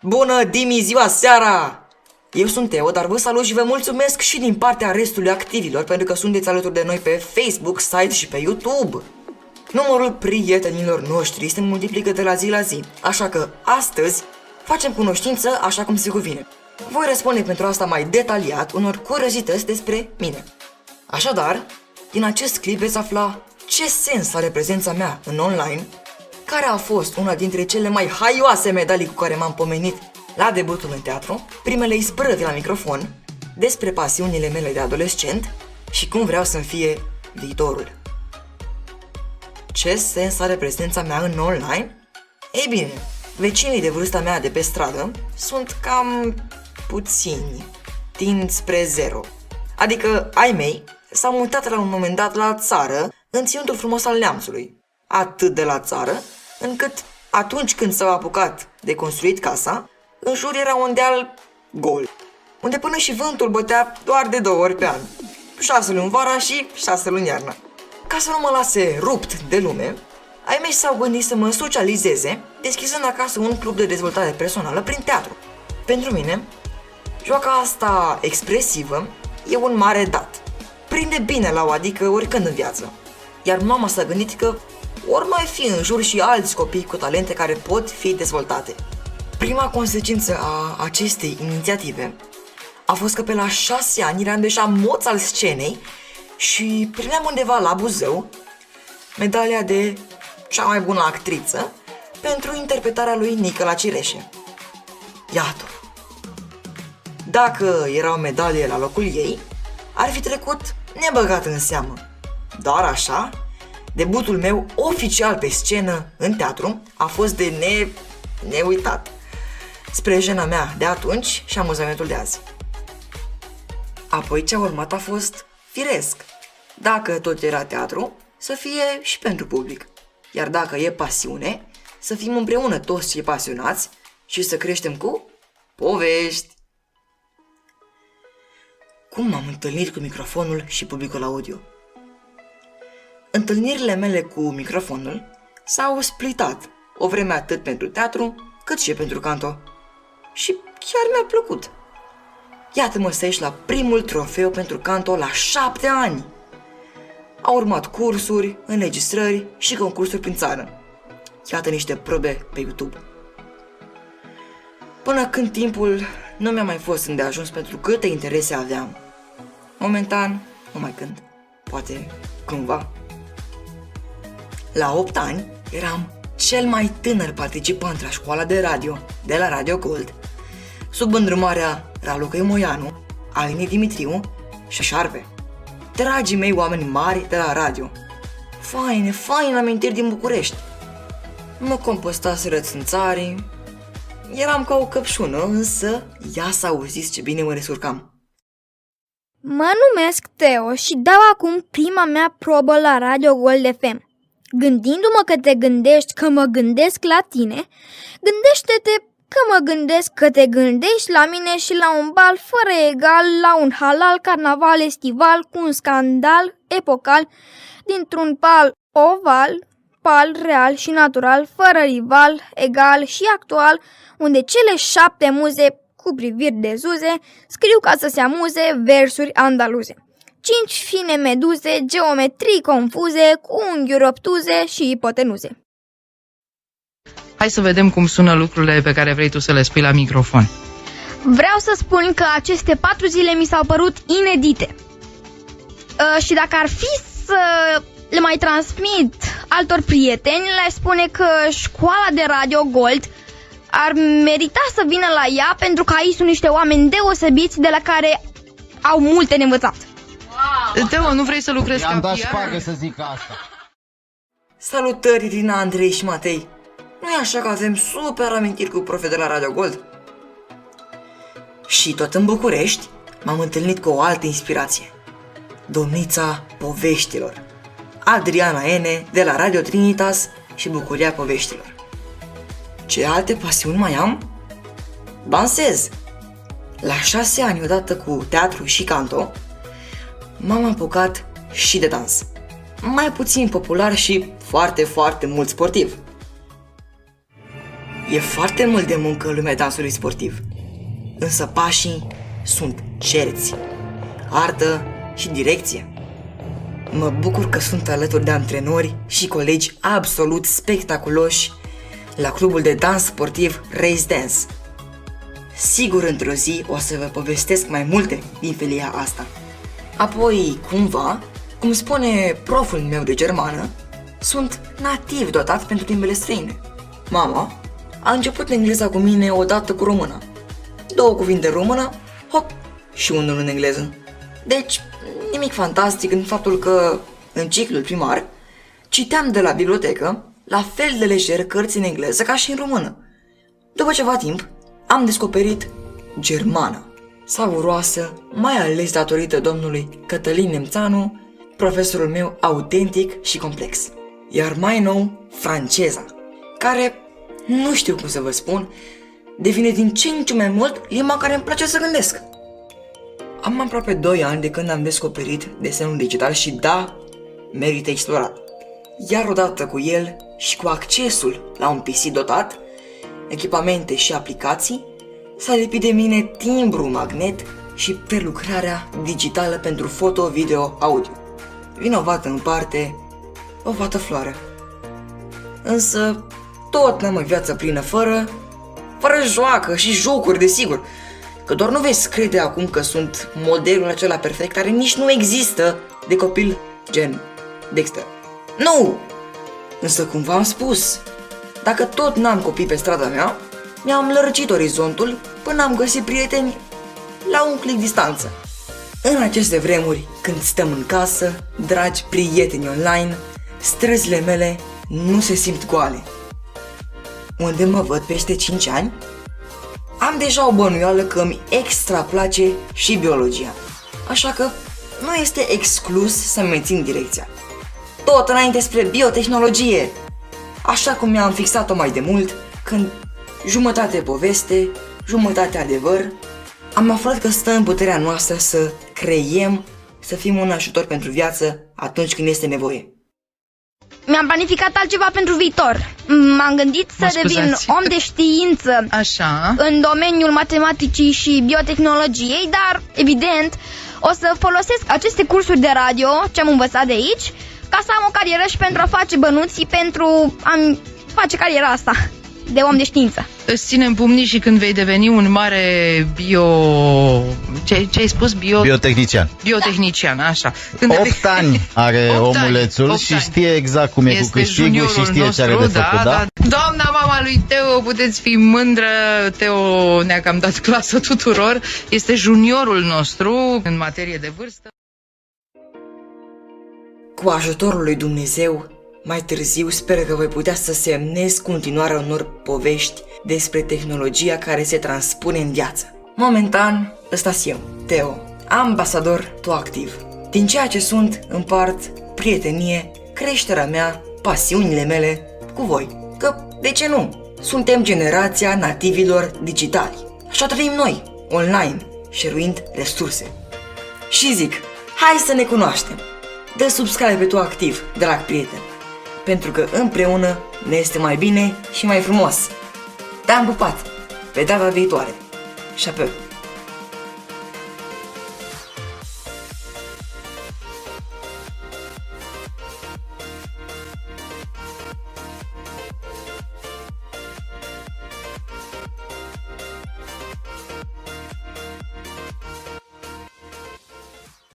Bună ziua, seara! Eu sunt Teo, dar vă salut și vă mulțumesc și din partea restului activilor pentru că sunteți alături de noi pe Facebook, site și pe YouTube. Numărul prietenilor noștri se multiplică de la zi la zi, așa că astăzi facem cunoștință așa cum se cuvine. Voi răspunde pentru asta mai detaliat unor curiozități despre mine. Așadar, din acest clip veți afla ce sens are prezența mea în online, care a fost una dintre cele mai haioase medalii cu care m-am pomenit la debutul în teatru, primele isprăvi la microfon, despre pasiunile mele de adolescent și cum vreau să-mi fie viitorul. Ce sens are prezența mea în online? Ei bine, vecinii de vârsta mea de pe stradă sunt cam puțini, tind spre zero. Adică ai mei s-au mutat la un moment dat la țară, în ținutul frumos al neamțului. Atât de la țară, încât atunci când s-au apucat de construit casa, în jur era un deal gol, unde până și vântul bătea doar de 2 ori pe an, 6 luni vara și 6 luni iarna. Ca să nu mă lase rupt de lume, ai mei s-au gândit să mă socializeze, deschizând acasă un club de dezvoltare personală prin teatru. Pentru mine, joaca asta expresivă e un mare dat. Prinde bine la o adică oricând în viață. Iar mama s-a gândit că ori mai fi în jur și alți copii cu talente care pot fi dezvoltate. Prima consecință a acestei inițiative a fost că pe la 6 ani eram deja moț al scenei și primeam undeva la Buzău medalia de cea mai bună actriță pentru interpretarea lui Nicola Cireșe. Iată! Dacă era o medalie la locul ei, ar fi trecut nebăgat în seamă. Dar așa, debutul meu oficial pe scenă în teatru a fost de neuitat, spre jena mea de atunci și amuzamentul de azi. Apoi ce a urmat a fost firesc. Dacă tot era teatru, să fie și pentru public. Iar dacă e pasiune, să fim împreună toți cei pasionați și să creștem cu povești. Cum m-am întâlnit cu microfonul și publicul audio? Întâlnirile mele cu microfonul s-au splitat o vreme atât pentru teatru cât și pentru canto. Și chiar mi-a plăcut. Iată-mă să ieși la primul trofeu pentru canto la 7 ani. Au urmat cursuri, înregistrări și concursuri prin țară. Iată niște probe pe YouTube. Până când timpul nu mi-a mai fost îndeajuns pentru câte interese aveam. Momentan, nu mai cânt, poate cândva. La 8 ani eram cel mai tânăr participant la școala de radio de la Radio Gold, sub îndrumarea Raluca Imoianu, Alinei Dimitriu și Șarpe. Dragii mei oameni mari de la radio. Faine amintiri din București. Mă compostaseră țânțarii. Eram ca o căpșună, însă ia să auziți ce bine mă descurcam. Mă numesc Teo și dau acum prima mea probă la Radio Gold FM. Gândindu-mă că te gândești că mă gândesc la tine, gândește-te că mă gândesc că te gândești la mine și la un bal fără egal, la un halal carnaval estival cu un scandal epocal, dintr-un pal oval, pal real și natural, fără rival, egal și actual, unde cele 7 muze cu priviri de zuze scriu ca să se amuze versuri andaluze. 5 fine meduze, geometrii confuze, cu unghiuri obtuze și ipotenuze. Hai să vedem cum sună lucrurile pe care vrei tu să le spui la microfon. Vreau să spun că aceste 4 zile mi s-au părut inedite. Și dacă ar fi să le mai transmit altor prieteni, le spune că școala de Radio Gold ar merita să vină la ea pentru că aici sunt niște oameni deosebiți de la care au multe de învățat. Wow. Teo, nu vrei să lucrezi în dat PR? șpagă să zic asta. Salutări Irina, Andrei și Matei. Nu e așa că avem super amintiri cu profe de la Radio Gold? Și tot în București m-am întâlnit cu o altă inspirație. Domnița poveștilor, Adriana Ene de la Radio Trinitas și Bucuria Poveștilor. Ce alte pasiuni mai am? Dansez! La 6 ani, odată cu teatru și canto, m-am apucat și de dans. Mai puțin popular și foarte mult sportiv. E foarte mult de muncă în lumea dansului sportiv, însă pașii sunt cerți, artă și direcție. Mă bucur că sunt alături de antrenori și colegi absolut spectaculoși la clubul de dans sportiv Race Dance. Sigur, într-o zi o să vă povestesc mai multe din felia asta. Apoi, cumva, cum spune proful meu de germană, sunt nativ dotat pentru limbele străine. Mama a început engleza cu mine odată cu româna. 2 cuvinte în română, hop, și unul în engleză. Deci, nimic fantastic în faptul că, în ciclul primar, citeam de la bibliotecă la fel de lejer cărți în engleză ca și în română. După ceva timp, am descoperit germana, savuroasă, mai ales datorită domnului Cătălin Nemțanu, profesorul meu autentic și complex. Iar mai nou, franceza, care, nu știu cum să vă spun, devine din ce în ce mai mult limba care îmi place să gândesc. Am aproape 2 ani de când am descoperit desenul digital și da, merită explorat. Iar odată cu el și cu accesul la un PC dotat, echipamente și aplicații, s-a lipit de mine timbru magnet și prelucrarea digitală pentru foto, video, audio. Vinovată în parte, o fată floare. Însă, tot n-am o viață plină fără joacă și jocuri, desigur. Că doar nu veți crede acum că sunt modelul acela perfect care nici nu există de copil gen Dexter. Nu! Însă cum v-am spus, dacă tot n-am copii pe strada mea, mi-am lărgit orizontul până am găsit prieteni la un click distanță. În aceste vremuri, când stăm în casă, dragi prieteni online, străzile mele nu se simt goale. Unde mă văd peste 5 ani? Am deja o bănuială că îmi extra place și biologia, așa că nu este exclus să mențin direcția. Tot înainte spre biotehnologie, așa cum mi-am fixat-o mai de mult, când jumătate poveste, jumătate adevăr, am aflat că stă în puterea noastră să creiem, să fim un ajutor pentru viață atunci când este nevoie. Mi-am planificat altceva pentru viitor. M-am gândit să devin om de știință Așa. în domeniul matematicii și biotehnologiei, dar, evident, o să folosesc aceste cursuri de radio, ce am învățat de aici, ca să am o carieră și pentru a face bănuții, pentru a face cariera asta de om de știință. Îți ținem pumnii și când vei deveni un mare Ce ai spus? Biotehnician. Biotehnician, așa. 8 ani are 8 ani, omulețul 8 și ani. știe exact cum e cu Este câștigul și juniorul știe ce are de nostru, făcut, da? Doamna mama lui Teo, puteți fi mândră, Teo ne-a cam dat clasă tuturor, este juniorul nostru în materie de vârstă. Cu ajutorul lui Dumnezeu, mai târziu sper că voi putea să semnez continuarea unor povești despre tehnologia care se transpune în viață. Momentan, ăsta-s eu, Teo, ambasador ToActiv. Din ceea ce sunt, împart prietenie, creșterea mea, pasiunile mele cu voi. Că, de ce nu? Suntem generația nativilor digitali. Așa trăim noi, online, șeruind resurse. Și zic, hai să ne cunoaștem. Dă subscribe pe ToActiv, drag prieten, pentru că împreună ne este mai bine și mai frumos. Te-am pupat! Pe data viitoare! Și apoi,